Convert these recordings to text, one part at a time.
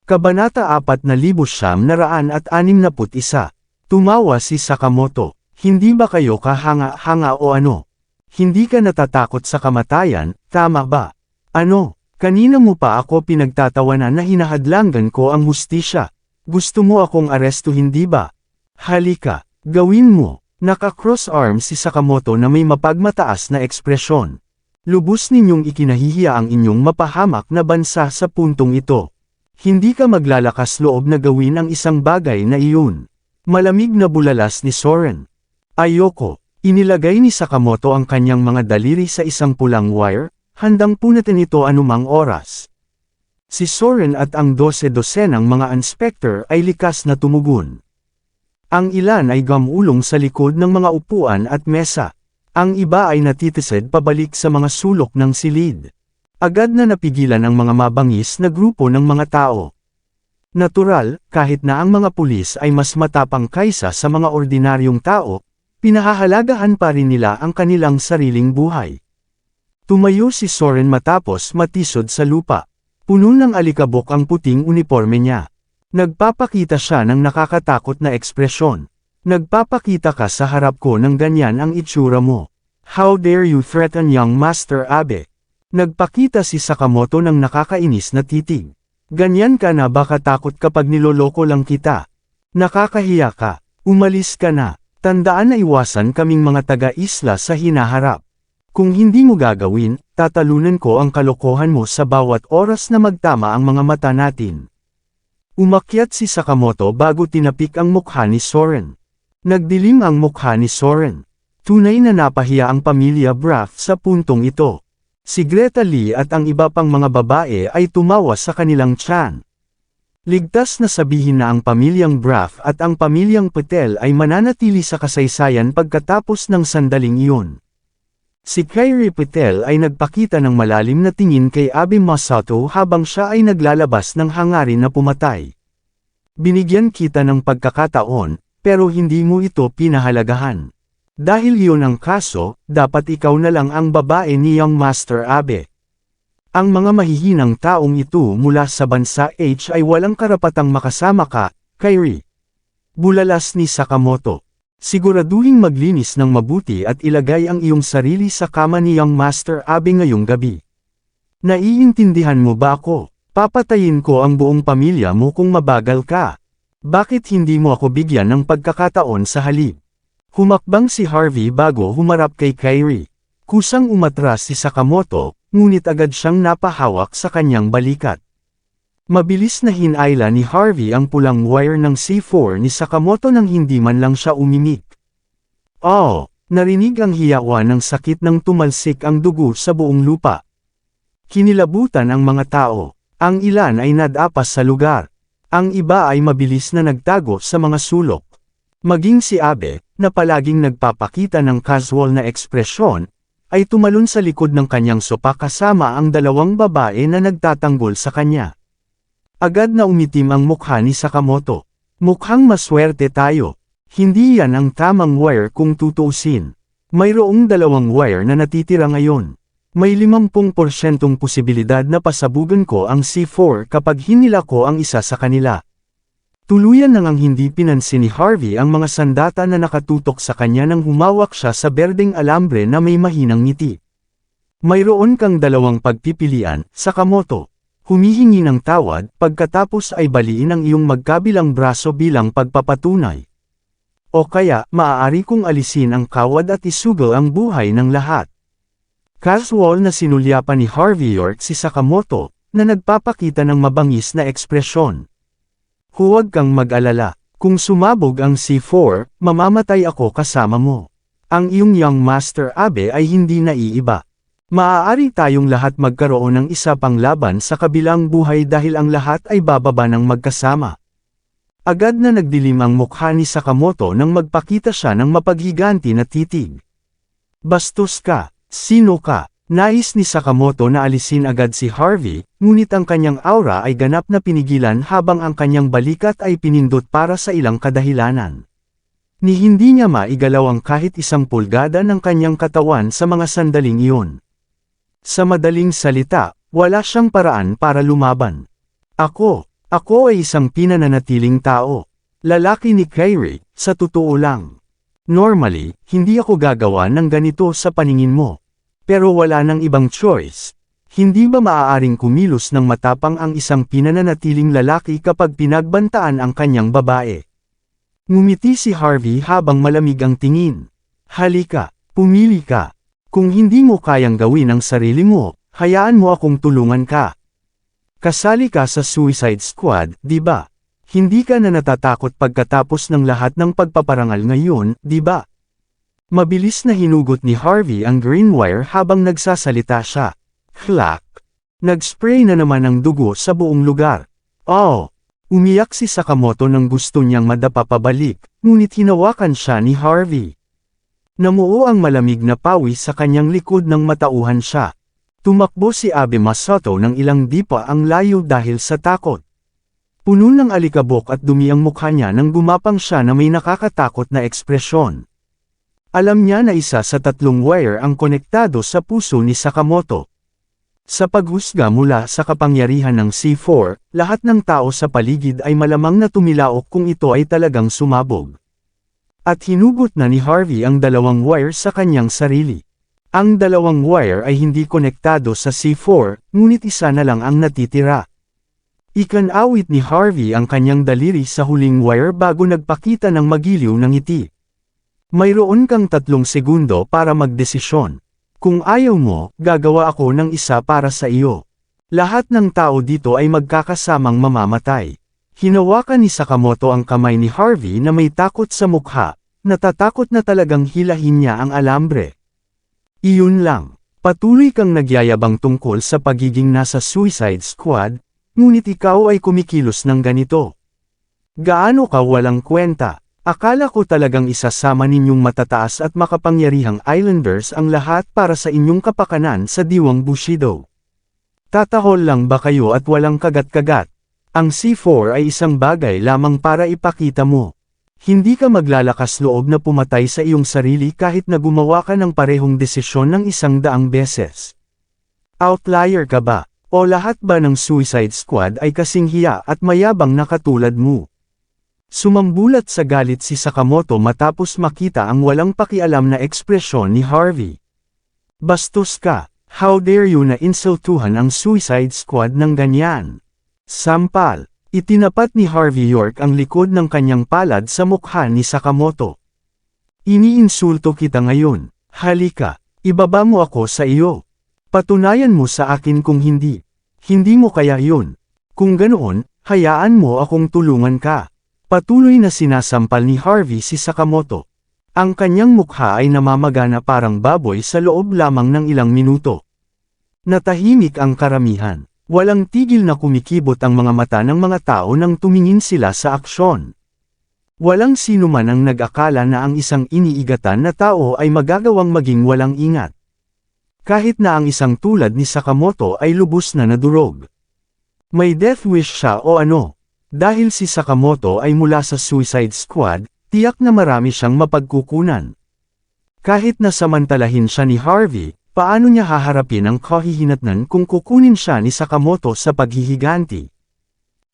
Kabanata 4961. Tumawa si Sakamoto. Hindi ba kayo kahanga-hanga o ano? Hindi ka natatakot sa kamatayan, tama ba? Ano? Kanina mo pa ako pinagtatawanan na hinahadlangan ko ang hustisya. Gusto mo akong aresto hindi ba? Halika, gawin mo. Naka-cross arms si Sakamoto na may mapagmataas na ekspresyon. Lubos ninyong ikinahihiya ang inyong mapahamak na bansa sa puntong ito. Hindi ka maglalakas loob na gawin ang isang bagay na iyon. Malamig na bulalas ni Soren. Ayoko. Inilagay ni Sakamoto ang kanyang mga daliri sa isang pulang wire, handang punatin ito anumang oras. Si Soren at ang 12-dosenang mga inspector ay likas na tumugon. Ang ilan ay gamulong sa likod ng mga upuan at mesa. Ang iba ay natitisid pabalik sa mga sulok ng silid. Agad na napigilan ang mga mabangis na grupo ng mga tao. Natural, kahit na ang mga pulis ay mas matapang kaysa sa mga ordinaryong tao, pinahahalagahan pa rin nila ang kanilang sariling buhay. Tumayo si Soren matapos matisod sa lupa. Puno ng alikabok ang puting uniforme niya. Nagpapakita siya ng nakakatakot na ekspresyon. Nagpapakita ka sa harap ko ng ganyan ang itsura mo. How dare you threaten young Master Abe? Nagpakita si Sakamoto ng nakakainis na titig. Ganyan ka na baka takot kapag niloloko lang kita. Nakakahiya ka. Umalis ka na. Tandaan na iwasan kaming mga taga-isla sa hinaharap. Kung hindi mo gagawin, tatalunan ko ang kalokohan mo sa bawat oras na magtama ang mga mata natin. Umakyat si Sakamoto bago tinapik ang mukha ni Soren. Nagdilim ang mukha ni Soren. Tunay na napahiya ang pamilya Braff sa puntong ito. Si Greta Lee at ang iba pang mga babae ay tumawa sa kanilang tiyan. Ligtas na sabihin na ang pamilyang Braff at ang pamilyang Patel ay mananatili sa kasaysayan pagkatapos ng sandaling iyon. Si Kyrie Patel ay nagpakita ng malalim na tingin kay Abe Masato habang siya ay naglalabas ng hangarin na pumatay. Binigyan kita ng pagkakataon, pero hindi mo ito pinahalagahan. Dahil iyon ang kaso, dapat ikaw na lang ang babae ni Young Master Abe. Ang mga mahihinang taong ito mula sa bansa H ay walang karapatang makasama ka, Kyrie. Bulalas ni Sakamoto. Siguraduhing maglinis ng mabuti at ilagay ang iyong sarili sa kama ni Young Master Abe ngayong gabi. Naiintindihan mo ba ako? Papatayin ko ang buong pamilya mo kung mabagal ka. Bakit hindi mo ako bigyan ng pagkakataon sa halip? Humakbang si Harvey bago humarap kay Kyrie. Kusang umatras si Sakamoto, ngunit agad siyang napahawak sa kanyang balikat. Mabilis na hinayla ni Harvey ang pulang wire ng C4 ni Sakamoto nang hindi man lang siya umimik. Oh! Narinig ang hiyawan ng sakit nang tumalsik ang dugo sa buong lupa. Kinilabutan ang mga tao. Ang ilan ay nadapas sa lugar. Ang iba ay mabilis na nagtago sa mga sulok. Maging si Abe, na palaging nagpapakita ng casual na ekspresyon, ay tumalon sa likod ng kanyang sopa kasama ang dalawang babae na nagtatanggol sa kanya. Agad na umitim ang mukha ni Sakamoto. Mukhang maswerte tayo. Hindi yan ang tamang wire kung tutuusin. Mayroong dalawang wire na natitira ngayon. May 50% posibilidad na pasabugan ko ang C4 kapag hinila ko ang isa sa kanila. Tuluyan nang hindi pinansin ni Harvey ang mga sandata na nakatutok sa kanya nang humawak siya sa berdeng alambre na may mahinang ngiti. Mayroon kang dalawang pagpipilian, Sakamoto. Humihingi ng tawad, pagkatapos ay baliin ang iyong magkabilang braso bilang pagpapatunay. O kaya, maaari kong alisin ang kawad at isugal ang buhay ng lahat. Casual na sinulyapan ni Harvey York si Sakamoto, na nagpapakita ng mabangis na ekspresyon. Huwag kang mag-alala. Kung sumabog ang C4, mamamatay ako kasama mo. Ang iyong Young Master Abe ay hindi naiiba. Maaari tayong lahat magkaroon ng isa pang laban sa kabilang buhay dahil ang lahat ay bababa ng magkasama. Agad na nagdilim ang mukha ni Sakamoto nang magpakita siya ng mapaghiganti na titig. Bastos ka. Sino ka? Nais ni Sakamoto na alisin agad si Harvey, ngunit ang kanyang aura ay ganap na pinigilan habang ang kanyang balikat ay pinindot para sa ilang kadahilanan. Ni hindi niya maigalaw ang kahit 1 pulgada ng kanyang katawan sa mga sandaling iyon. Sa madaling salita, wala siyang paraan para lumaban. Ako, Ako ay isang pinananatiling tao. Lalaki ni Kyrie, sa totoo lang. Normally, hindi ako gagawa ng ganito sa paningin mo. Pero wala nang ibang choice. Hindi ba maaaring kumilos ng matapang ang isang pinananatiling lalaki kapag pinagbantaan ang kanyang babae? Ngumiti si Harvey habang malamig ang tingin. Halika, pumili ka. Kung hindi mo kayang gawin ang sarili mo, hayaan mo akong tulungan ka. Kasali ka sa Suicide Squad, di ba? Hindi ka na natatakot pagkatapos ng lahat ng pagpaparangal ngayon, di ba? Mabilis na hinugot ni Harvey ang green wire habang nagsasalita siya. Clack! Nag-spray na naman ng dugo sa buong lugar. Oh! Umiyak si Sakamoto nang gusto niyang madapa pabalik, ngunit hinawakan siya ni Harvey. Namuo ang malamig na pawis sa kanyang likod nang matauhan siya. Tumakbo si Abe Masato ng ilang dipa ang layo dahil sa takot. Puno ng alikabok at dumi ang mukha niya nang gumapang siya na may nakakatakot na ekspresyon. Alam niya na isa sa 3 wire ang konektado sa puso ni Sakamoto. Sa paghusga mula sa kapangyarihan ng C4, lahat ng tao sa paligid ay malamang na tumilaok kung ito ay talagang sumabog. At hinugot na ni Harvey ang 2 wire sa kanyang sarili. Ang 2 wire ay hindi konektado sa C4, ngunit isa na lang ang natitira. Ikanawit ni Harvey ang kanyang daliri sa huling wire bago nagpakita ng magiliw na ngiti. Mayroon kang 3 segundo para magdesisyon. Kung ayaw mo, gagawa ako ng isa para sa iyo. Lahat ng tao dito ay magkakasamang mamamatay. Hinawakan ni Sakamoto ang kamay ni Harvey na may takot sa mukha, natatakot na talagang hilahin niya ang alambre. Iyon lang, patuloy kang nagyayabang tungkol sa pagiging nasa Suicide Squad, ngunit ikaw ay kumikilos ng ganito. Gaano ka walang kwenta? Akala ko talagang isasama ninyong matataas at makapangyarihang Islanders ang lahat para sa inyong kapakanan sa diwang Bushido. Tatahol lang ba kayo at walang kagat-kagat? Ang C4 ay isang bagay lamang para ipakita mo. Hindi ka maglalakas loob na pumatay sa iyong sarili kahit na gumawa ka ng parehong desisyon ng 100 beses. Outlier ka ba? O lahat ba ng Suicide Squad ay kasing hiya at mayabang na katulad mo? Sumambulat sa galit si Sakamoto matapos makita ang walang pakialam na ekspresyon ni Harvey. Bastos ka, how dare you na insultuhan ang Suicide Squad ng ganyan? Sampal, itinapat ni Harvey York ang likod ng kanyang palad sa mukha ni Sakamoto. Iniinsulto kita ngayon, halika, ibaba mo ako sa iyo. Patunayan mo sa akin kung hindi. Hindi mo kaya yun. Kung ganoon, hayaan mo akong tulungan ka. Patuloy na sinasampal ni Harvey si Sakamoto. Ang kanyang mukha ay namamagana parang baboy sa loob lamang ng ilang minuto. Natahimik ang karamihan. Walang tigil na kumikibot ang mga mata ng mga tao nang tumingin sila sa aksyon. Walang sino man ang nag-akala na ang isang iniigatan na tao ay magagawang maging walang ingat. Kahit na ang isang tulad ni Sakamoto ay lubos na nadurog. May death wish siya o ano? Dahil si Sakamoto ay mula sa Suicide Squad, tiyak na marami siyang mapagkukunan. Kahit na samantalahin siya ni Harvey, paano niya haharapin ang kahihinatnan kung kukunin siya ni Sakamoto sa paghihiganti?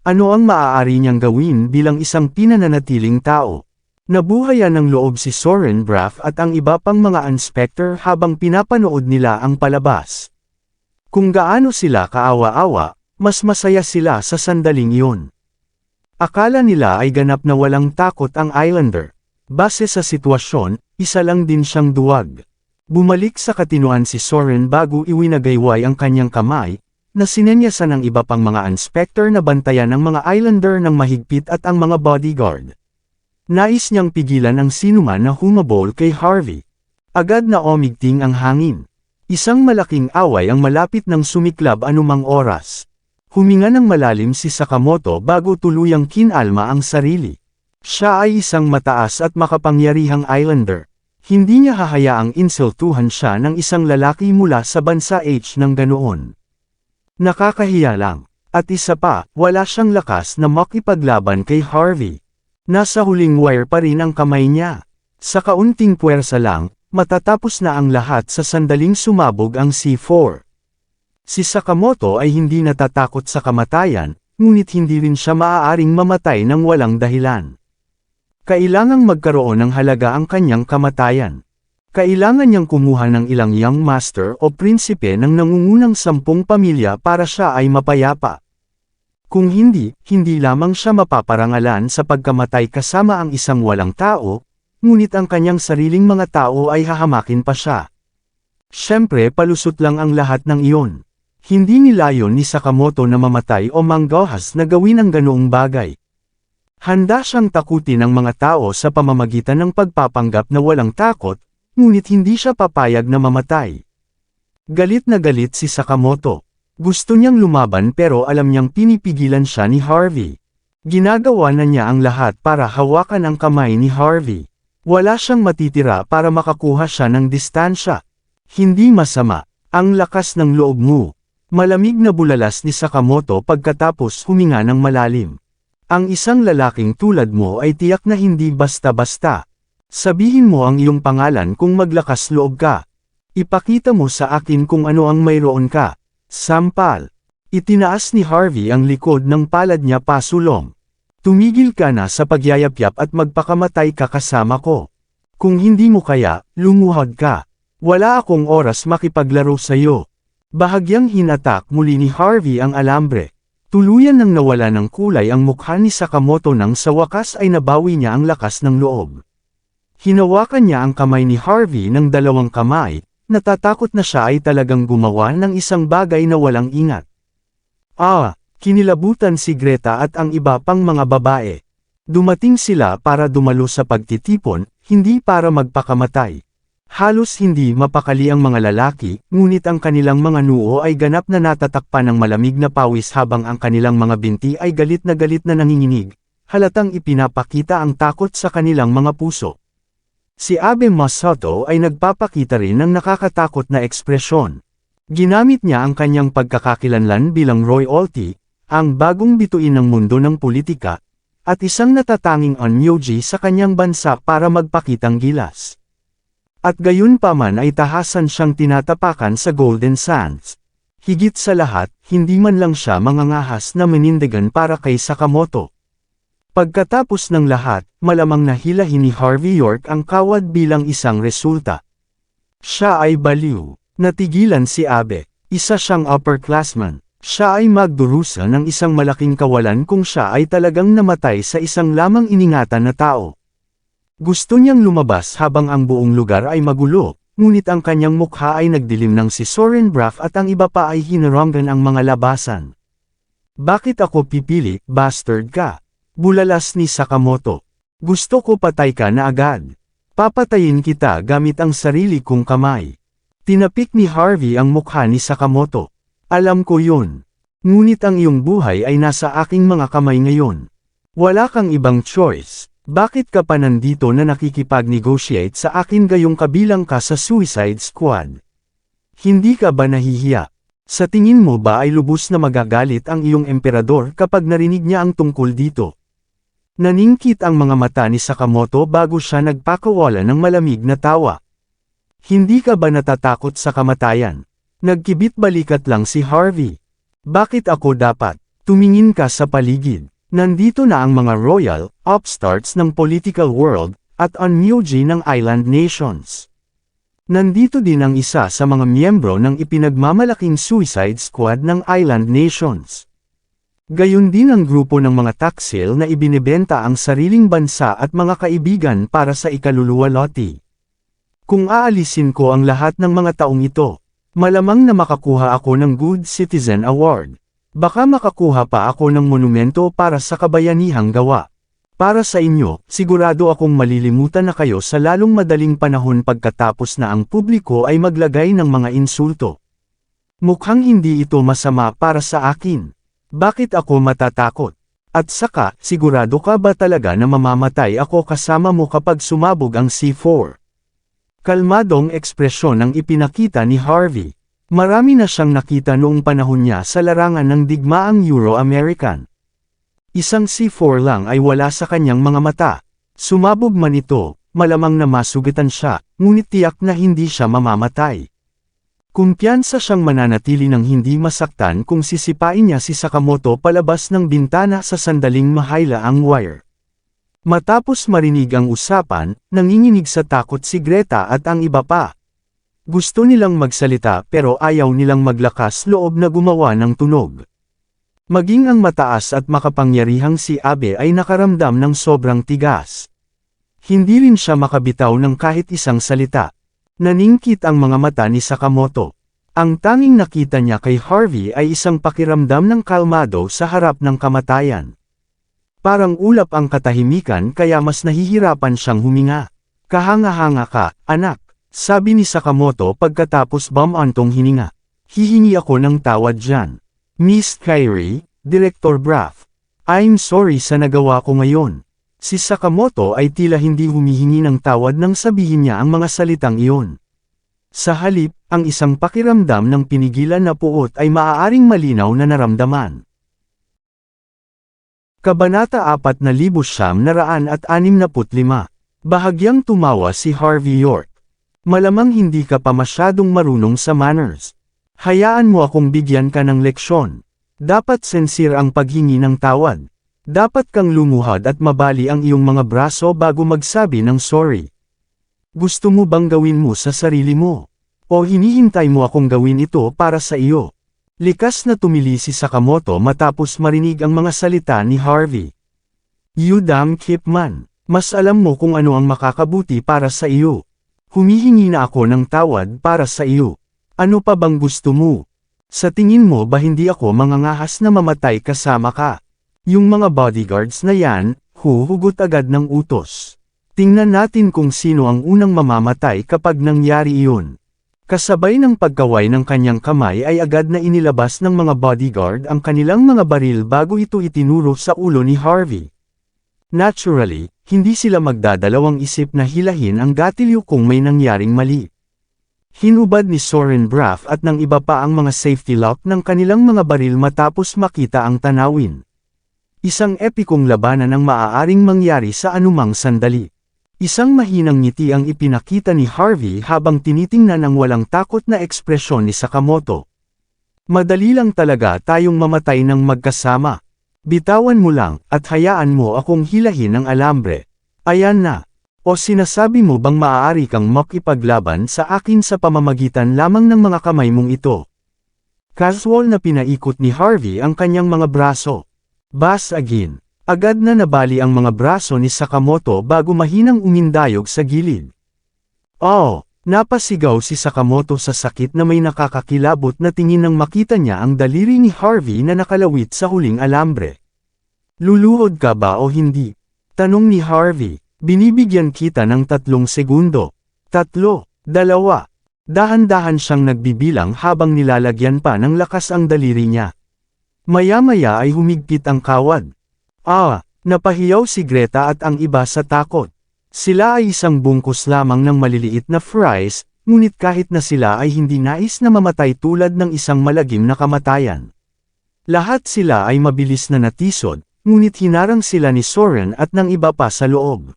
Ano ang maaari niyang gawin bilang isang pinananatiling tao? Nabuhayan ng loob si Soren Braff at ang iba pang mga inspector habang pinapanood nila ang palabas. Kung gaano sila kaawa-awa, mas masaya sila sa sandaling iyon. Akala nila ay ganap na walang takot ang Islander. Base sa sitwasyon, isa lang din siyang duwag. Bumalik sa katinuan si Soren bago iwinagayway ang kanyang kamay, na sinenyasan ng iba pang mga inspector na bantayan ng mga Islander ng mahigpit at ang mga bodyguard. Nais niyang pigilan ang sinuman na humabol kay Harvey. Agad na umigting ang hangin. Isang malaking away ang malapit ng sumiklab anumang oras. Huminga ng malalim si Sakamoto bago tuluyang kinalma ang sarili. Siya ay isang mataas at makapangyarihang Islander. Hindi niya hahayaang insultuhan siya ng isang lalaki mula sa bansa H ng ganoon. Nakakahiya lang. At isa pa, wala siyang lakas na makipaglaban kay Harvey. Nasa huling wire pa rin ang kamay niya. Sa kaunting puwersa lang, matatapos na ang lahat sa sandaling sumabog ang C4. Si Sakamoto ay hindi natatakot sa kamatayan, ngunit hindi rin siya maaaring mamatay ng walang dahilan. Kailangang magkaroon ng halaga ang kanyang kamatayan. Kailangan niyang kumuha ng ilang young master o prinsipe ng nangungunang 10 pamilya para siya ay mapayapa. Kung hindi, hindi lamang siya mapaparangalan sa pagkamatay kasama ang isang walang tao, ngunit ang kanyang sariling mga tao ay hahamakin pa siya. Siyempre palusot lang ang lahat ng iyon. Hindi nilayon ni Sakamoto na mamatay o manggahas na gawin ang ganoong bagay. Handa siyang takutin ang mga tao sa pamamagitan ng pagpapanggap na walang takot, ngunit hindi siya papayag na mamatay. Galit na galit si Sakamoto. Gusto niyang lumaban pero alam niyang pinipigilan siya ni Harvey. Ginagawa na niya ang lahat para hawakan ang kamay ni Harvey. Wala siyang matitira para makakuha siya ng distansya. Hindi masama, ang lakas ng loob mo. Malamig na bulalas ni Sakamoto pagkatapos huminga ng malalim. Ang isang lalaking tulad mo ay tiyak na hindi basta-basta. Sabihin mo ang iyong pangalan kung maglakas loob ka. Ipakita mo sa akin kung ano ang mayroon ka. Sampal. Itinaas ni Harvey ang likod ng palad niya pasulong. Tumigil ka na sa pagyayapyap at magpakamatay ka kasama ko. Kung hindi mo kaya, lumuhod ka. Wala akong oras makipaglaro sa iyo. Bahagyang hinatak muli ni Harvey ang alambre. Tuluyan nang nawala ng kulay ang mukha ni Sakamoto nang sa wakas ay nabawi niya ang lakas ng loob. Hinawakan niya ang kamay ni Harvey ng 2 kamay, natatakot na siya ay talagang gumawa ng isang bagay na walang ingat. Kinilabutan si Greta at ang iba pang mga babae. Dumating sila para dumalo sa pagtitipon, hindi para magpakamatay. Halos hindi mapakali ang mga lalaki, ngunit ang kanilang mga noo ay ganap na natatakpan ng malamig na pawis habang ang kanilang mga binti ay galit na nanginginig, halatang ipinapakita ang takot sa kanilang mga puso. Si Abe Masato ay nagpapakita rin ng nakakatakot na ekspresyon. Ginamit niya ang kanyang pagkakakilanlan bilang royalty, ang bagong bituin ng mundo ng politika, at isang natatanging onmyoji sa kanyang bansa para magpakitang gilas. At gayon pa man ay tahasan siyang tinatapakan sa Golden Sands. Higit sa lahat, hindi man lang siya mangangahas na manindigan para kay Sakamoto. Pagkatapos ng lahat, malamang nahilahin ni Harvey York ang kawad bilang isang resulta. Siya ay baliw. Natigilan si Abe. Isa siyang upperclassman. Siya ay magdurusa ng isang malaking kawalan kung siya ay talagang namatay sa isang lamang iningatan na tao. Gusto niyang lumabas habang ang buong lugar ay magulo, ngunit ang kanyang mukha ay nagdilim ng si Soren Braff at ang iba pa ay hinaranggan ang mga labasan. Bakit ako pipili, bastard ka? Bulalas ni Sakamoto. Gusto ko patay ka na agad. Papatayin kita gamit ang sarili kong kamay. Tinapik ni Harvey ang mukha ni Sakamoto. Alam ko yun. Ngunit ang iyong buhay ay nasa aking mga kamay ngayon. Wala kang ibang choice. Bakit ka pa nandito na nakikipag-negotiate sa akin gayong kabilang ka sa Suicide Squad? Hindi ka ba nahihiya? Sa tingin mo ba ay lubos na magagalit ang iyong emperador kapag narinig niya ang tungkol dito? Naningkit ang mga mata ni Sakamoto bago siya nagpakawala ng malamig na tawa. Hindi ka ba natatakot sa kamatayan? Nagkibit balikat lang si Harvey. Bakit ako dapat? Tumingin ka sa paligid. Nandito na ang mga royal, upstarts ng political world, at onmyoji ng island nations. Nandito din ang isa sa mga miyembro ng ipinagmamalaking Suicide Squad ng island nations. Gayon din ang grupo ng mga taksil na ibinebenta ang sariling bansa at mga kaibigan para sa ikaluluwa loti. Kung aalisin ko ang lahat ng mga taong ito, malamang na makakuha ako ng Good Citizen Award. Baka makakuha pa ako ng monumento para sa kabayanihang gawa. Para sa inyo, sigurado akong malilimutan na kayo sa lalong madaling panahon pagkatapos na ang publiko ay maglagay ng mga insulto. Mukhang hindi ito masama para sa akin. Bakit ako matatakot? At saka, sigurado ka ba talaga na mamamatay ako kasama mo kapag sumabog ang C4? Kalmadong ekspresyon ang ipinakita ni Harvey. Marami na siyang nakita noong panahon niya sa larangan ng digmaang Euro-American. Isang C4 lang ay wala sa kanyang mga mata. Sumabog man ito, malamang na masugatan siya, ngunit tiyak na hindi siya mamamatay. Kumpiyansa siyang mananatili ng hindi masaktan kung sisipain niya si Sakamoto palabas ng bintana sa sandaling mahayla ang wire. Matapos marinig ang usapan, nanginginig sa takot si Greta at ang iba pa. Gusto nilang magsalita pero ayaw nilang maglakas loob na gumawa ng tunog. Maging ang mataas at makapangyarihang si Abe ay nakaramdam ng sobrang tigas. Hindi rin siya makabitaw ng kahit isang salita. Naningkit ang mga mata ni Sakamoto. Ang tanging nakita niya kay Harvey ay isang pakiramdam ng kalmado sa harap ng kamatayan. Parang ulap ang katahimikan kaya mas nahihirapan siyang huminga. Kahanga-hanga ka, anak, sabi ni Sakamoto pagkatapos bumantong hininga. Hihingi ako ng tawad dyan. Miss Kyrie, Director Braff. I'm sorry sa nagawa ko ngayon. Si Sakamoto ay tila hindi humihingi ng tawad nang sabihin niya ang mga salitang iyon. Sa halip, ang isang pakiramdam ng pinigilan na puot ay maaaring malinaw na naramdaman. Kabanata 4965. Bahagyang tumawa si Harvey York. Malamang hindi ka pa masyadong marunong sa manners. Hayaan mo akong bigyan ka ng leksyon. Dapat sincere ang paghingi ng tawad. Dapat kang lumuhad at mabali ang iyong mga braso bago magsabi ng sorry. Gusto mo bang gawin mo sa sarili mo? O hinihintay mo akong gawin ito para sa iyo? Likas na tumili si Sakamoto matapos marinig ang mga salita ni Harvey. You damn keep man. Mas alam mo kung ano ang makakabuti para sa iyo. Humihingi na ako ng tawad para sa iyo. Ano pa bang gusto mo? Sa tingin mo ba hindi ako mangangahas na mamatay kasama ka? Yung mga bodyguards na yan, huhugot agad ng utos. Tingnan natin kung sino ang unang mamamatay kapag nangyari iyon. Kasabay ng pagkaway ng kanyang kamay ay agad na inilabas ng mga bodyguard ang kanilang mga baril bago ito itinuro sa ulo ni Harvey. Naturally, hindi sila magdadalawang isip na hilahin ang gatilyo kung may nangyaring mali. Hinubad ni Soren Braff at ng iba pa ang mga safety lock ng kanilang mga baril matapos makita ang tanawin. Isang epikong labanan ang maaaring mangyari sa anumang sandali. Isang mahinang ngiti ang ipinakita ni Harvey habang tinitingnan ang walang takot na ekspresyon ni Sakamoto. Madali lang talaga tayong mamatay ng magkasama. Bitawan mo lang, at hayaan mo akong hilahin ang alambre. Ayan na. O sinasabi mo bang maaari kang makipaglaban sa akin sa pamamagitan lamang ng mga kamay mong ito? Casual na pinaikot ni Harvey ang kanyang mga braso. Bas again. Agad na nabali ang mga braso ni Sakamoto bago mahinang umindayog sa gilid. Oh! Napasigaw si Sakamoto sa sakit na may nakakakilabot na tingin nang makita niya ang daliri ni Harvey na nakalawit sa huling alambre. Luluhod ka ba o hindi? Tanong ni Harvey. Binibigyan kita ng 3 segundo. 3, 2. Dahan-dahan siyang nagbibilang habang nilalagyan pa ng lakas ang daliri niya. Maya-maya ay humigpit ang kawad. Napahiyaw si Greta at ang iba sa takot. Sila ay isang bungkus lamang ng maliliit na fries, ngunit kahit na sila ay hindi nais na mamatay tulad ng isang malagim na kamatayan. Lahat sila ay mabilis na natisod, ngunit hinarang sila ni Soren at ng iba pa sa loob.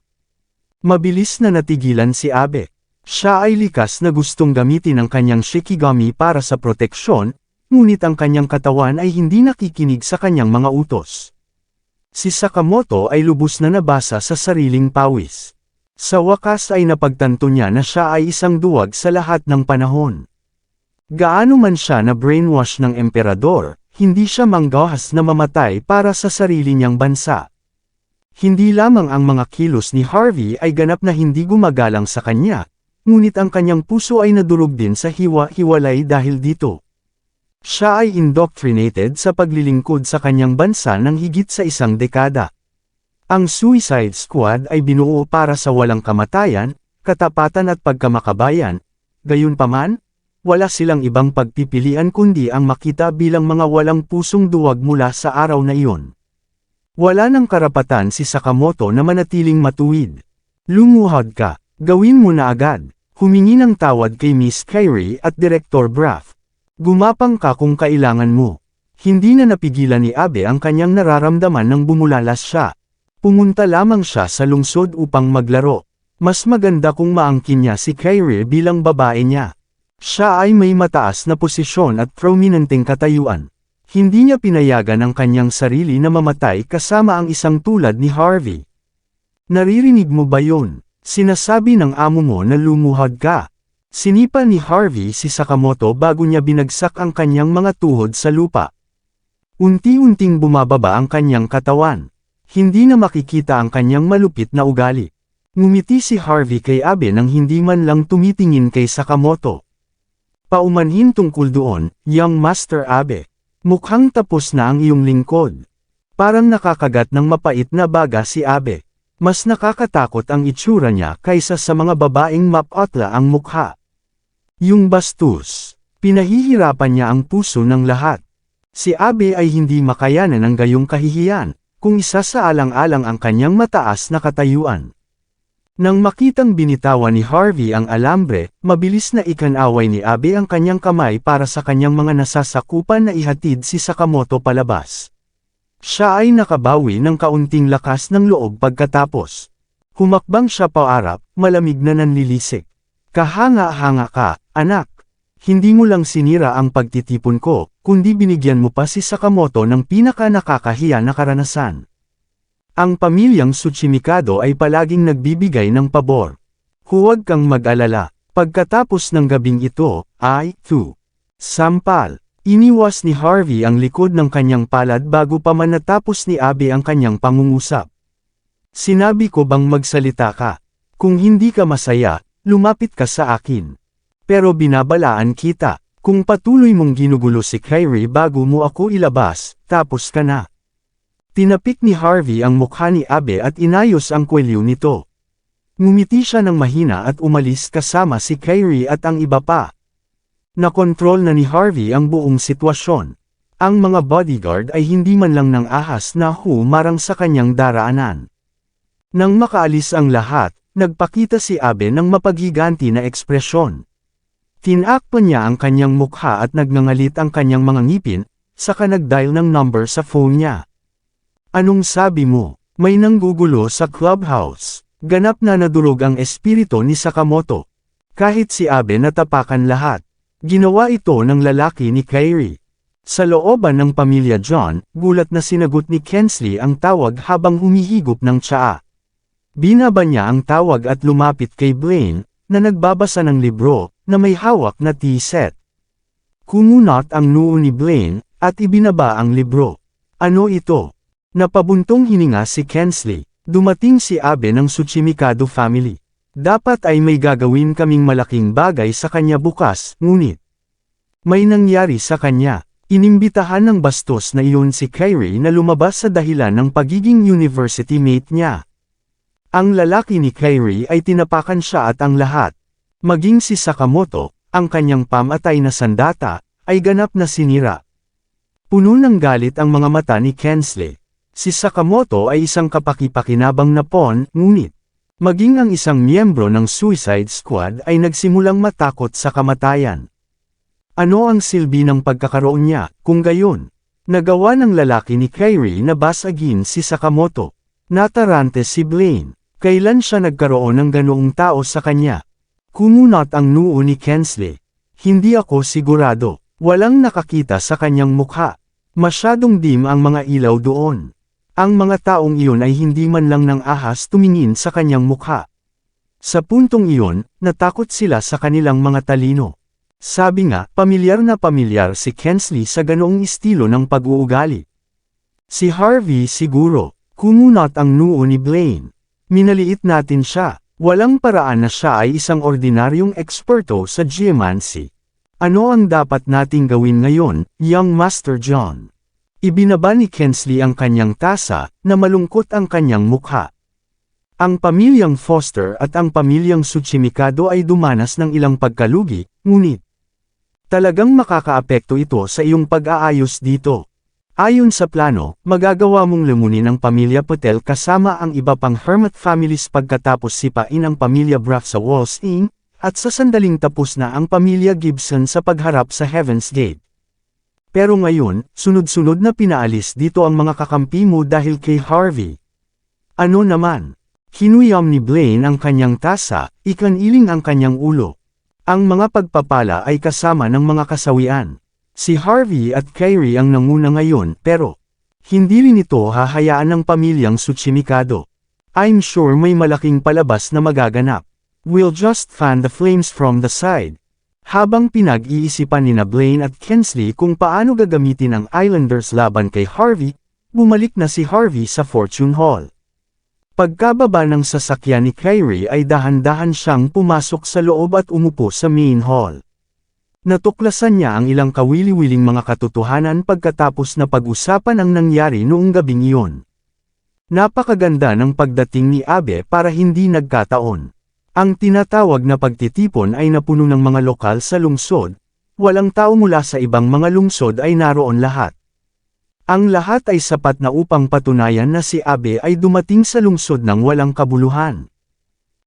Mabilis na natigilan si Abe. Siya ay likas na gustong gamitin ang kanyang shikigami para sa proteksyon, ngunit ang kanyang katawan ay hindi nakikinig sa kanyang mga utos. Si Sakamoto ay lubos na nabasa sa sariling pawis. Sa wakas ay napagtanto niya na siya ay isang duwag sa lahat ng panahon. Gaano man siya na brainwash ng emperador, hindi siya manggahas na mamatay para sa sarili niyang bansa. Hindi lamang ang mga kilos ni Harvey ay ganap na hindi gumagalang sa kanya, ngunit ang kanyang puso ay nadurog din sa hiwa-hiwalay dahil dito. Siya ay indoctrinated sa paglilingkod sa kanyang bansa ng higit sa 1 dekada. Ang Suicide Squad ay binuo para sa walang kamatayan, katapatan at pagkamakabayan, gayunpaman, wala silang ibang pagpipilian kundi ang makita bilang mga walang pusong duwag mula sa araw na iyon. Wala ng karapatan si Sakamoto na manatiling matuwid. Lumuhod ka, gawin mo na agad, humingi ng tawad kay Miss Kyrie at Director Braff. Gumapang ka kung kailangan mo. Hindi na napigilan ni Abe ang kanyang nararamdaman nang bumulalas siya. Pumunta lamang siya sa lungsod upang maglaro. Mas maganda kung maangkin niya si Kyrie bilang babae niya. Siya ay may mataas na posisyon at prominenteng katayuan. Hindi niya pinayagan ang kanyang sarili na mamatay kasama ang isang tulad ni Harvey. Naririnig mo ba yun? Sinasabi ng amo mo na lumuhod ka. Sinipa ni Harvey si Sakamoto bago niya binagsak ang kanyang mga tuhod sa lupa. Unti-unting bumababa ang kanyang katawan. Hindi na makikita ang kanyang malupit na ugali. Ngumiti si Harvey kay Abe nang hindi man lang tumitingin kay Sakamoto. Paumanhin tungkol doon, young Master Abe. Mukhang tapos na ang iyong lingkod. Parang nakakagat ng mapait na baga si Abe. Mas nakakatakot ang itsura niya kaysa sa mga babaeng mapotla ang mukha. Yung bastos. Pinahihirapan niya ang puso ng lahat. Si Abe ay hindi makayanan ng gayong kahihiyan, kung isa sa alang-alang ang kanyang mataas na katayuan. Nang makitang binitawan ni Harvey ang alambre, mabilis na ikanaway ni Abe ang kanyang kamay para sa kanyang mga nasasakupan na ihatid si Sakamoto palabas. Siya ay nakabawi ng kaunting lakas ng loob pagkatapos. Humakbang siya paarap, malamig na nanlilisik. Kahanga-hanga ka, anak. Hindi mo lang sinira ang pagtitipon ko, kundi binigyan mo pa si Sakamoto ng pinaka-nakakahiya na karanasan. Ang pamilyang Tsuchimikado ay palaging nagbibigay ng pabor. Huwag kang mag-alala. Pagkatapos ng gabing ito, sampal. Iniwas ni Harvey ang likod ng kanyang palad bago pa man natapos ni Abe ang kanyang pangungusap. Sinabi ko bang magsalita ka? Kung hindi ka masaya, lumapit ka sa akin. Pero binabalaan kita, kung patuloy mong ginugulo si Kyrie bago mo ako ilabas, tapos ka na. Tinapik ni Harvey ang mukha ni Abe at inayos ang kwelyo nito. Ngumiti siya ng mahina at umalis kasama si Kyrie at ang iba pa. Nakontrol na ni Harvey ang buong sitwasyon. Ang mga bodyguard ay hindi man lang nang ahas na humarang sa kanyang daraanan. Nang makaalis ang lahat, nagpakita si Abe ng mapaghiganti na ekspresyon. Tinakpan niya ang kanyang mukha at nagngangalit ang kanyang mga ngipin, saka nag-dial ng number sa phone niya. Anong sabi mo? May nanggugulo sa clubhouse. Ganap na nadurog ang espiritu ni Sakamoto. Kahit si Abe natapakan lahat. Ginawa ito ng lalaki ni Kyrie. Sa looban ng pamilya John, gulat na sinagot ni Kensley ang tawag habang humihigop ng tsaa. Binaba niya ang tawag at lumapit kay Blaine, na nagbabasa ng libro, na may hawak na tea set. Kumunot ang noo ni Blaine, at ibinaba ang libro. Ano ito? Napabuntong hininga si Kensley. Dumating si Abe ng Tsuchimikado family. Dapat ay may gagawin kaming malaking bagay sa kanya bukas, ngunit may nangyari sa kanya. Inimbitahan ng bastos na iyon si Kyrie na lumabas sa dahilan ng pagiging university mate niya. Ang lalaki ni Kyrie ay tinapakan siya at ang lahat. Maging si Sakamoto, ang kanyang pamatay na sandata, ay ganap na sinira. Puno ng galit ang mga mata ni Kensley. Si Sakamoto ay isang kapaki-pakinabang na pawn, ngunit maging ang isang miyembro ng Suicide Squad ay nagsimulang matakot sa kamatayan. Ano ang silbi ng pagkakaroon niya, kung gayon? Nagawa ng lalaki ni Kyrie na basagin si Sakamoto. Natarante si Blaine. Kailan siya nagkaroon ng ganoong tao sa kanya? Kumunot ang noo ni Kensley. Hindi ako sigurado. Walang nakakita sa kanyang mukha. Masyadong dim ang mga ilaw doon. Ang mga taong iyon ay hindi man lang ng ahas tumingin sa kanyang mukha. Sa puntong iyon, natakot sila sa kanilang mga talino. Sabi nga, pamilyar na pamilyar si Kensley sa ganoong estilo ng pag-uugali. Si Harvey siguro. Kumunot ang noo ni Blaine. Minaliit natin siya. Walang paraan na siya ay isang ordinaryong eksperto sa geomancy. Ano ang dapat nating gawin ngayon, young Master John? Ibinaba ni Kensley ang kanyang tasa, na malungkot ang kanyang mukha. Ang pamilyang Foster at ang pamilyang Tsuchimikado ay dumanas ng ilang pagkalugi, ngunit talagang makakaapekto ito sa iyong pag-aayos dito. Ayon sa plano, magagawa mong lamunin ang pamilya Patel kasama ang iba pang hermit families pagkatapos sipain ang pamilya Braff sa Walls Inn, at sa sandaling tapos na ang pamilya Gibson sa pagharap sa Heaven's Gate. Pero ngayon, sunod-sunod na pinaalis dito ang mga kakampi mo dahil kay Harvey. Ano naman? Hinuyam ni Blaine ang kanyang tasa, ikaniling ang kanyang ulo. Ang mga pagpapala ay kasama ng mga kasawian. Si Harvey at Kyrie ang nanguna ngayon pero hindi rin ito hahayaan ng pamilyang Tsuchimikado. I'm sure may malaking palabas na magaganap. We'll just fan the flames from the side. Habang pinag-iisipan nina Blaine at Kensley kung paano gagamitin ang Islanders laban kay Harvey, bumalik na si Harvey sa Fortune Hall. Pagkababa ng sasakyan ni Kyrie ay dahan-dahan siyang pumasok sa loob at umupo sa main hall. Natuklasan niya ang ilang kawili-wiling mga katotohanan pagkatapos na pag-usapan ang nangyari noong gabing iyon. Napakaganda ng pagdating ni Abe para hindi nagkataon. Ang tinatawag na pagtitipon ay napuno ng mga lokal sa lungsod, walang tao mula sa ibang mga lungsod ay naroon lahat. Ang lahat ay sapat na upang patunayan na si Abe ay dumating sa lungsod ng walang kabuluhan.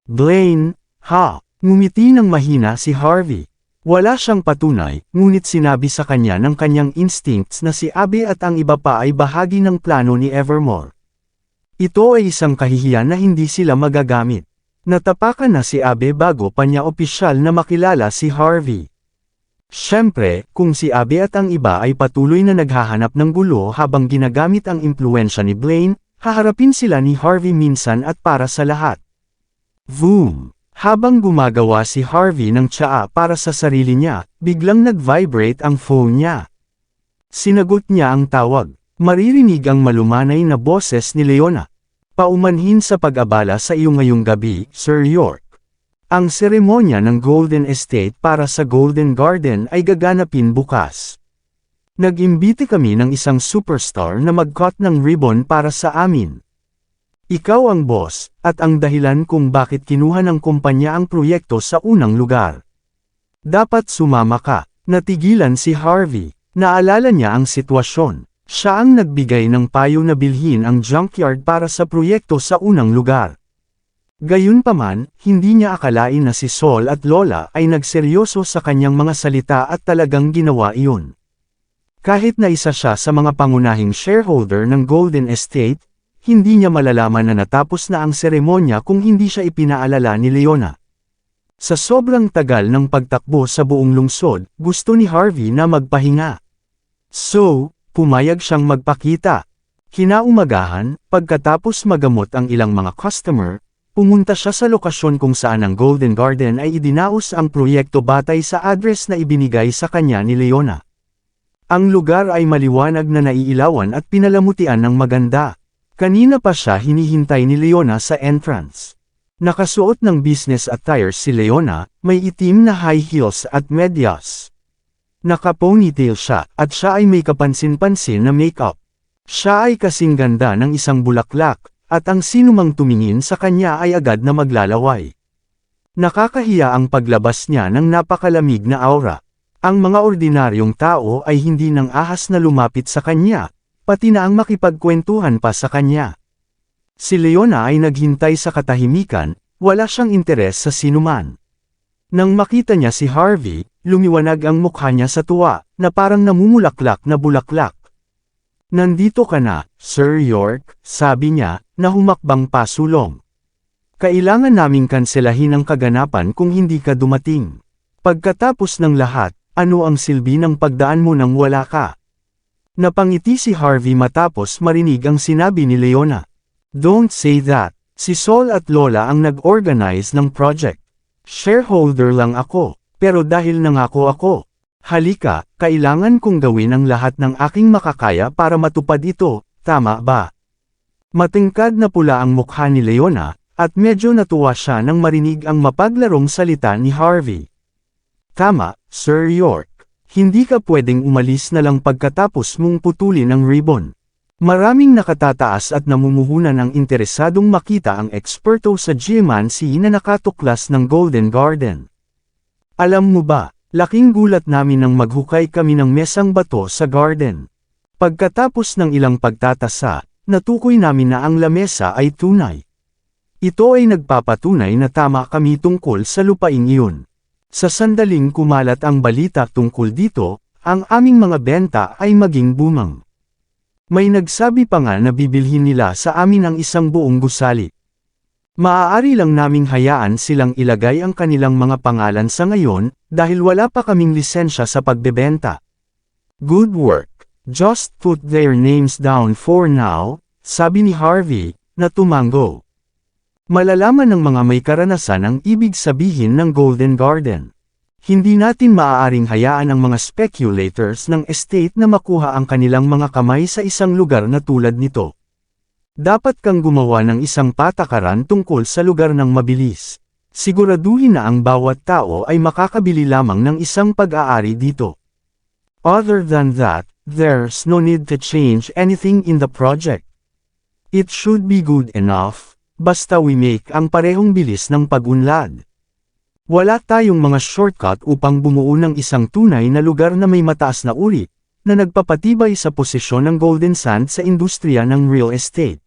Blaine, ha? Ngumiti ng mahina si Harvey. Wala siyang patunay, ngunit sinabi sa kanya ng kanyang instincts na si Abe at ang iba pa ay bahagi ng plano ni Evermore. Ito ay isang kahihiyan na hindi sila magagamit. Natapakan na si Abe bago pa niya opisyal na makilala si Harvey. Siyempre, kung si Abe at ang iba ay patuloy na naghahanap ng gulo habang ginagamit ang impluwensya ni Blaine, haharapin sila ni Harvey minsan at para sa lahat. Boom! Habang gumagawa si Harvey ng tsaa para sa sarili niya, biglang nag-vibrate ang phone niya. Sinagot niya ang tawag. Maririnig ang malumanay na boses ni Leona. Paumanhin sa pag-abala sa iyo ngayong gabi, Sir York. Ang seremonya ng Golden Estate para sa Golden Garden ay gaganapin bukas. Nag-imbite kami ng isang superstar na mag-cut ng ribbon para sa amin. Ikaw ang boss, at ang dahilan kung bakit kinuha ng kumpanya ang proyekto sa unang lugar. Dapat sumama ka. Natigilan si Harvey. Naalala niya ang sitwasyon. Siya ang nagbigay ng payo na bilhin ang junkyard para sa proyekto sa unang lugar. Gayunpaman, hindi niya akalain na si Sol at Lola ay nagseryoso sa kanyang mga salita at talagang ginawa iyon. Kahit na isa siya sa mga pangunahing shareholder ng Golden Estate, hindi niya malalaman na natapos na ang seremonya kung hindi siya ipinaalala ni Leona. Sa sobrang tagal ng pagtakbo sa buong lungsod, gusto ni Harvey na magpahinga. So, pumayag siyang magpakita. Kinaumagahan, pagkatapos magamot ang ilang mga customer, pumunta siya sa lokasyon kung saan ang Golden Garden ay idinaos ang proyekto batay sa address na ibinigay sa kanya ni Leona. Ang lugar ay maliwanag na naiilawan at pinalamutian ng maganda. Kanina pa siya hinihintay ni Leona sa entrance. Nakasuot ng business attire si Leona, may itim na high heels at medyas. Naka-ponytail siya, at siya ay may kapansin-pansin na makeup. Siya ay kasing ganda ng isang bulaklak, at ang sinumang tumingin sa kanya ay agad na maglalaway. Nakakahiya ang paglabas niya ng napakalamig na aura. Ang mga ordinaryong tao ay hindi nang ahas na lumapit sa kanya, pati na ang makipagkwentuhan pa sa kanya. Si Leona ay naghintay sa katahimikan, wala siyang interes sa sinuman. Nang makita niya si Harvey, lumiwanag ang mukha niya sa tuwa, na parang namumulaklak na bulaklak. Nandito ka na, Sir York, sabi niya, na humakbang pasulong. Kailangan naming kanselahin ang kaganapan kung hindi ka dumating. Pagkatapos ng lahat, ano ang silbi ng pagdaan mo nang wala ka? Napangiti si Harvey matapos marinig ang sinabi ni Leona. Don't say that. Si Sol at Lola ang nag-organize ng project. Shareholder lang ako, pero dahil nangako ako. Halika, kailangan kong gawin ang lahat ng aking makakaya para matupad ito, tama ba? Matingkad na pula ang mukha ni Leona, at medyo natuwa siya nang marinig ang mapaglarong salita ni Harvey. Tama, Sir York. Hindi ka pwedeng umalis na lang pagkatapos mong putulin ang ribbon. Maraming nakatataas at namumuhunan ang interesadong makita ang eksperto sa geomancy na nakatuklas ng Golden Garden. Alam mo ba, laking gulat namin nang maghukay kami ng mesang bato sa garden. Pagkatapos ng ilang pagtatasa, natukoy namin na ang lamesa ay tunay. Ito ay nagpapatunay na tama kami tungkol sa lupaing iyon. Sa sandaling kumalat ang balita tungkol dito, ang aming mga benta ay maging bumang. May nagsabi pa nga na bibilhin nila sa amin ang isang buong gusali. Maaari lang naming hayaan silang ilagay ang kanilang mga pangalan sa ngayon, dahil wala pa kaming lisensya sa pagbebenta. Good work. Just put their names down for now, sabi ni Harvey, na tumango. Malalaman ng mga may karanasan ang ibig sabihin ng Golden Garden. Hindi natin maaaring hayaan ang mga speculators ng estate na makuha ang kanilang mga kamay sa isang lugar na tulad nito. Dapat kang gumawa ng isang patakaran tungkol sa lugar ng mabilis. Siguraduhin na ang bawat tao ay makakabili lamang ng isang pag-aari dito. Other than that, there's no need to change anything in the project. It should be good enough, basta we make ang parehong bilis ng pag-unlad. Wala tayong mga shortcut upang bumuo ng isang tunay na lugar na may mataas na uri, na nagpapatibay sa posisyon ng Golden Sand sa industriya ng real estate.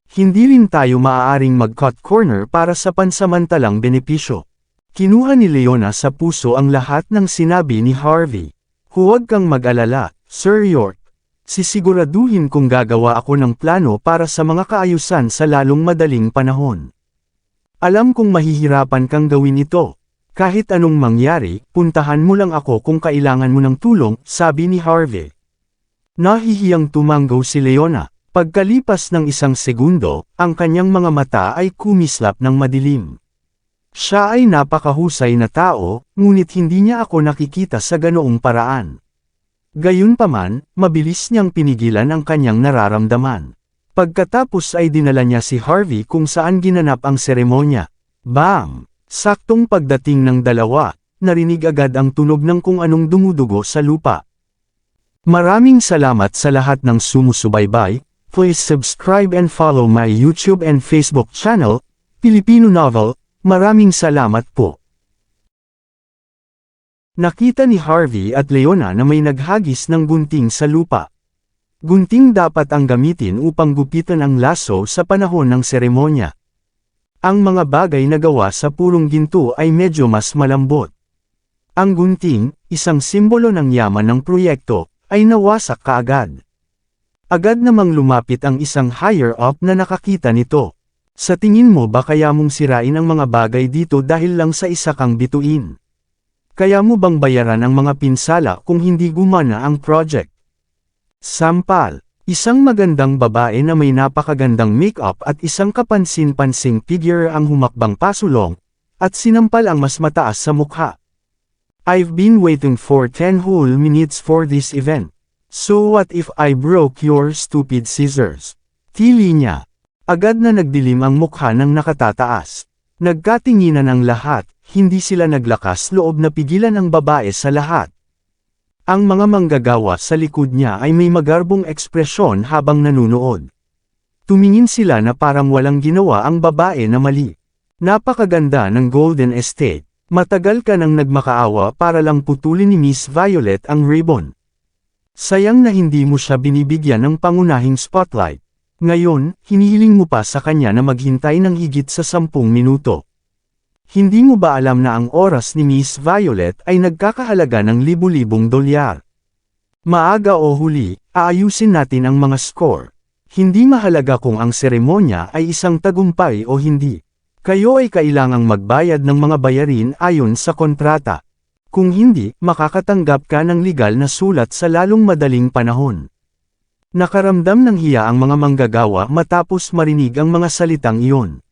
Hindi rin tayo maaaring mag-cut corner para sa pansamantalang benepisyo. Kinuha ni Leona sa puso ang lahat ng sinabi ni Harvey. Huwag kang mag-alala, Sir York. Sisiguraduhin kong gagawa ako ng plano para sa mga kaayusan sa lalong madaling panahon. Alam kong mahihirapan kang gawin ito. Kahit anong mangyari, puntahan mo lang ako kung kailangan mo ng tulong, sabi ni Harvey. Nahihiyang tumango si Leona. Pagkalipas ng isang segundo, ang kanyang mga mata ay kumislap ng madilim. Siya ay napakahusay na tao, ngunit hindi niya ako nakikita sa ganoong paraan. Gayunpaman, mabilis niyang pinigilan ang kanyang nararamdaman. Pagkatapos ay dinala niya si Harvey kung saan ginanap ang seremonya. Bam! Saktong pagdating ng dalawa, narinig agad ang tunog ng kung anong dumudugo sa lupa. Maraming salamat sa lahat ng sumusubaybay. Please subscribe and follow my YouTube and Facebook channel, Filipino Novel. Maraming salamat po. Nakita ni Harvey at Leona na may naghagis ng gunting sa lupa. Gunting dapat ang gamitin upang gupitan ang laso sa panahon ng seremonya. Ang mga bagay na gawa sa purong ginto ay medyo mas malambot. Ang gunting, isang simbolo ng yaman ng proyekto, ay nawasak kaagad. Agad namang lumapit ang isang higher-up na nakakita nito. Sa tingin mo ba kaya mong sirain ang mga bagay dito dahil lang sa isa kang bituin? Kaya mo bang bayaran ang mga pinsala kung hindi gumana ang project? Sampal, isang magandang babae na may napakagandang make-up at isang kapansin-pansing figure ang humakbang pasulong, at sinampal ang mas mataas sa mukha. I've been waiting for 10 whole minutes for this event. So what if I broke your stupid scissors? Tili niya. Agad na nagdilim ang mukha ng nakatataas. Nagkatinginan ang lahat, hindi sila naglakas loob na pigilan ang babae sa lahat. Ang mga manggagawa sa likod niya ay may magarbong ekspresyon habang nanunood. Tumingin sila na parang walang ginawa ang babae na mali. Napakaganda ng Golden Estate. Matagal ka nang nagmakaawa para lang putulin ni Miss Violet ang ribbon. Sayang na hindi mo siya binibigyan ng pangunahing spotlight. Ngayon, hinihiling mo pa sa kanya na maghintay ng higit sa 10 minuto. Hindi mo ba alam na ang oras ni Miss Violet ay nagkakahalaga ng libu-libong dolyar? Maaga o huli, aayusin natin ang mga score. Hindi mahalaga kung ang seremonya ay isang tagumpay o hindi. Kayo ay kailangang magbayad ng mga bayarin ayon sa kontrata. Kung hindi, makakatanggap ka ng legal na sulat sa lalong madaling panahon. Nakaramdam ng hiya ang mga manggagawa matapos marinig ang mga salitang iyon.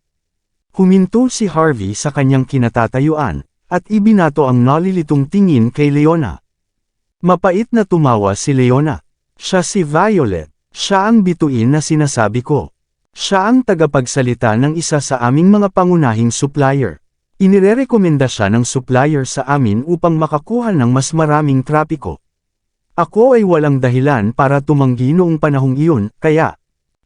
Huminto si Harvey sa kanyang kinatatayuan, at ibinato ang nalilitong tingin kay Leona. Mapait na tumawa si Leona. Siya si Violet. Siya ang bituin na sinasabi ko. Siya ang tagapagsalita ng isa sa aming mga pangunahing supplier. Inirerekomenda siya ng supplier sa amin upang makakuha ng mas maraming trapiko. Ako ay walang dahilan para tumanggi noong panahong iyon, kaya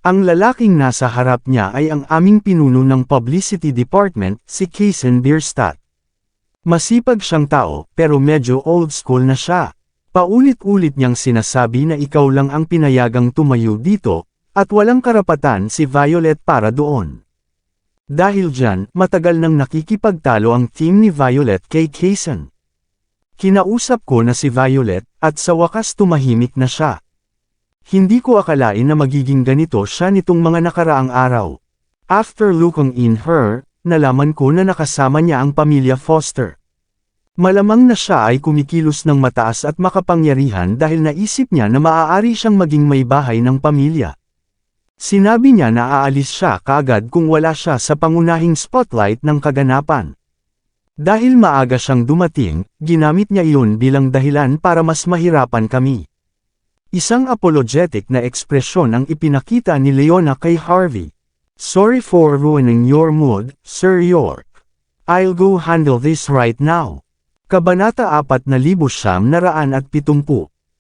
ang lalaking nasa harap niya ay ang aming pinuno ng publicity department, si Kaisen Bierstadt. Masipag siyang tao, pero medyo old school na siya. Paulit-ulit niyang sinasabi na ikaw lang ang pinayagang tumayo dito, at walang karapatan si Violet para doon. Dahil dyan, matagal nang nakikipagtalo ang team ni Violet kay Kaisen. Kinausap ko na si Violet, at sa wakas tumahimik na siya. Hindi ko akalain na magiging ganito siya nitong mga nakaraang araw. After looking in her, nalaman ko na nakasama niya ang pamilya Foster. Malamang na siya ay kumikilos ng mataas at makapangyarihan dahil naisip niya na maaari siyang maging may bahay ng pamilya. Sinabi niya na aalis siya kaagad kung wala siya sa pangunahing spotlight ng kaganapan. Dahil maaga siyang dumating, ginamit niya iyon bilang dahilan para mas mahirapan kami. Isang apologetic na ekspresyon ang ipinakita ni Leona kay Harvey. Sorry for ruining your mood, Sir York. I'll go handle this right now. Kabanata 4,970.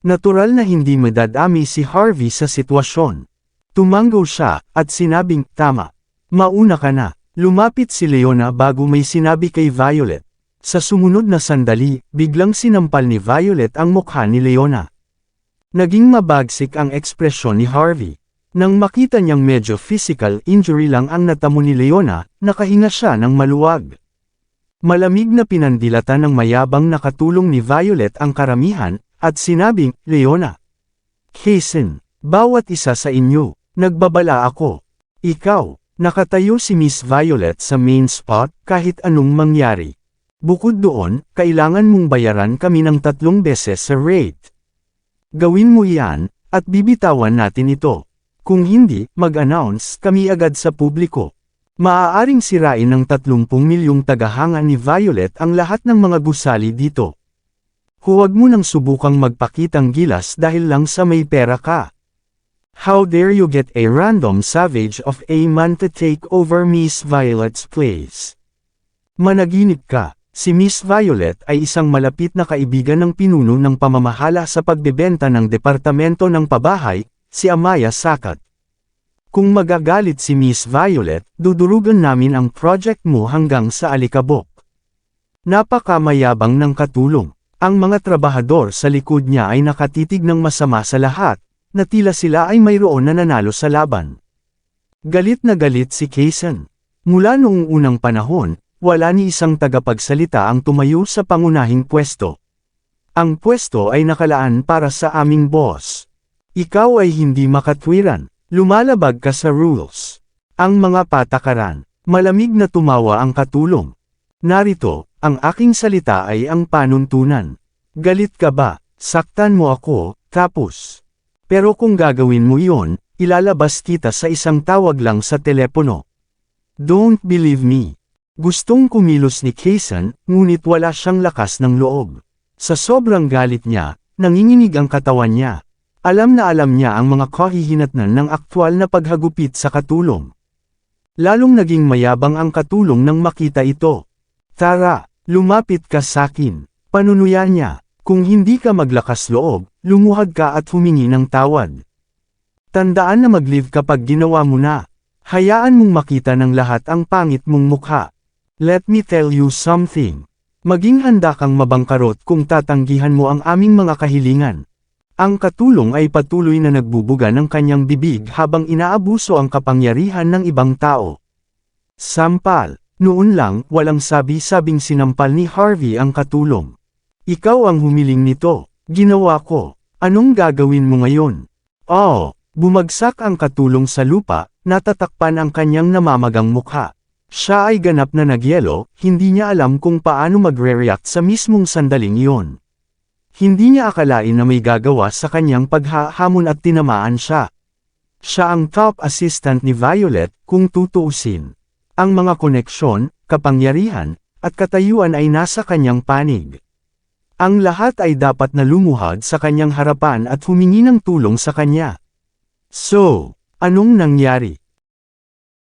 Natural na hindi madadami si Harvey sa sitwasyon. Tumanggo siya, at sinabing, tama. Mauna ka na. Lumapit si Leona bago may sinabi kay Violet. Sa sumunod na sandali, biglang sinampal ni Violet ang mukha ni Leona. Naging mabagsik ang ekspresyon ni Harvey. Nang makita niyang medyo physical injury lang ang natamo ni Leona, nakahinga siya ng maluwag. Malamig na pinandilatan ng mayabang na katulong ni Violet ang karamihan, at sinabing, Leona. Hasten, bawat isa sa inyo, nagbabala ako. Ikaw, nakatayo si Miss Violet sa main spot kahit anong mangyari. Bukod doon, kailangan mong bayaran kami ng 3 beses sa rate. Gawin mo iyan, at bibitawan natin ito. Kung hindi, mag-announce kami agad sa publiko. Maaaring sirain ng 30 milyong tagahanga ni Violet ang lahat ng mga gusali dito. Huwag mo nang subukang magpakitang gilas dahil lang sa may pera ka. How dare you get a random savage of a man to take over Miss Violet's place? Managinip ka, si Miss Violet ay isang malapit na kaibigan ng pinuno ng pamamahala sa pagbebenta ng departamento ng pabahay, si Amaya Sakat. Kung magagalit si Miss Violet, dudurugan namin ang project mo hanggang sa alikabok. Napakamayabang ng katulong. Ang mga trabahador sa likod niya ay nakatitig ng masama sa lahat, na tila sila ay mayroon na nanalo sa laban. Galit na galit si Kaysen. Mula noong unang panahon, wala ni isang tagapagsalita ang tumayo sa pangunahing pwesto. Ang pwesto ay nakalaan para sa aming boss. Ikaw ay hindi makatwiran. Lumalabag ka sa rules. Ang mga patakaran. Malamig na tumawa ang katulong. Narito, ang aking salita ay ang panuntunan. Galit ka ba? Saktan mo ako, tapos. Pero kung gagawin mo iyon, ilalabas kita sa isang tawag lang sa telepono. Don't believe me. Gustong kumilos ni Kaysen, ngunit wala siyang lakas ng loob. Sa sobrang galit niya, nanginginig ang katawan niya. Alam niya ang mga kahihinatnan ng aktwal na paghagupit sa katulong. Lalong naging mayabang ang katulong nang makita ito. Tara, lumapit ka sakin. Panunuya niya, kung hindi ka maglakas loob, lumuhad ka at humingi ng tawad. Tandaan na mag-live kapag ginawa mo na. Hayaan mong makita ng lahat ang pangit mong mukha. Let me tell you something. Maging handa kang mabangkarot kung tatanggihan mo ang aming mga kahilingan. Ang katulong ay patuloy na nagbubuga ng kanyang bibig habang inaabuso ang kapangyarihan ng ibang tao. Sampal. Noon lang, walang sabi-sabing sinampal ni Harvey ang katulong. Ikaw ang humiling nito. Ginawa ko. Anong gagawin mo ngayon? Oh, bumagsak ang katulong sa lupa, natatakpan ang kanyang namamagang mukha. Siya ay ganap na nagyelo, hindi niya alam kung paano magre-react sa mismong sandaling iyon. Hindi niya akalain na may gagawa sa kanyang paghahamon at tinamaan siya. Siya ang top assistant ni Violet, kung tutuusin. Ang mga koneksyon, kapangyarihan, at katayuan ay nasa kanyang panig. Ang lahat ay dapat na lumuhad sa kanyang harapan at humingi ng tulong sa kanya. So, anong nangyari?